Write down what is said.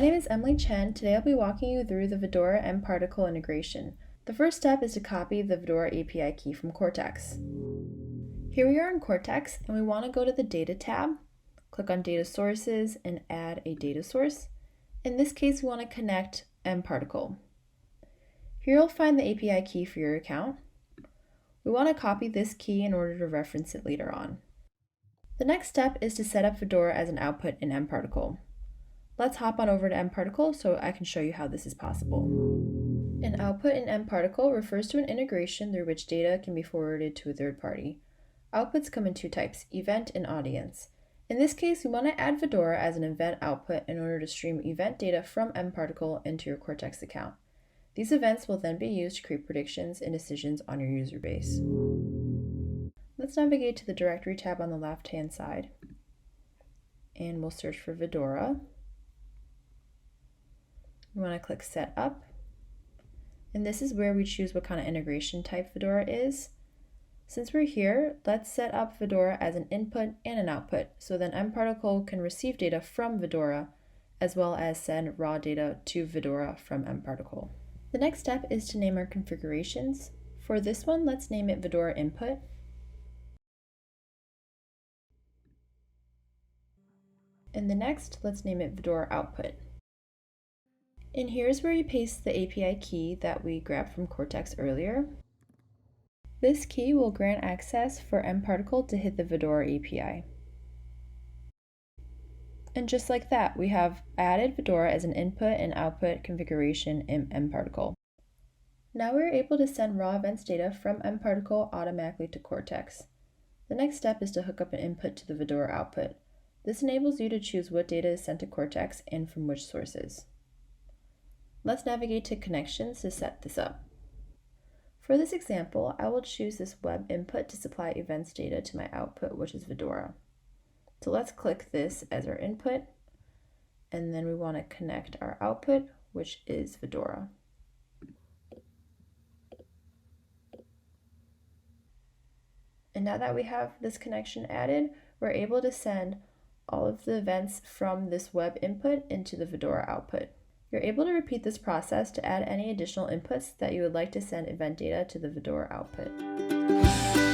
My name is Emily Chen. Today I'll be walking you through the Vidora mParticle integration. The first step is to copy the Vidora API key from Cortex. Here we are in Cortex, and we want to go to the Data tab, click on Data Sources, and add a data source. In this case, we want to connect mParticle. Here you'll find the API key for your account. We want to copy this key in order to reference it later on. The next step is to set up Vidora as an output in mParticle. Let's hop on over to mParticle so I can show you how this is possible. An output in mParticle refers to an integration through which data can be forwarded to a third party. Outputs come in two types, event and audience. In this case, we want to add Vidora as an event output in order to stream event data from mParticle into your Cortex account. These events will then be used to create predictions and decisions on your user base. Let's navigate to the directory tab on the left-hand side, and we'll search for Vidora. We want to click Set Up, and this is where we choose what kind of integration type Vidora is. Since we're here, let's set up Vidora as an input and an output, so then mParticle can receive data from Vidora, as well as send raw data to Vidora from mParticle. The next step is to name our configurations. For this one, let's name it Vidora Input. And the next, let's name it Vidora Output. And here's where you paste the API key that we grabbed from Cortex earlier. This key will grant access for mParticle to hit the Vidora API. And just like that, we have added Vidora as an input and output configuration in mParticle. Now we're able to send raw events data from mParticle automatically to Cortex. The next step is to hook up an input to the Vidora output. This enables you to choose what data is sent to Cortex and from which sources. Let's navigate to Connections to set this up. For this example, I will choose this web input to supply events data to my output, which is Vidora. So let's click this as our input, and then we want to connect our output, which is Vidora. And now that we have this connection added, we're able to send all of the events from this web input into the Vidora output. You're able to repeat this process to add any additional inputs that you would like to send event data to the Vidora output.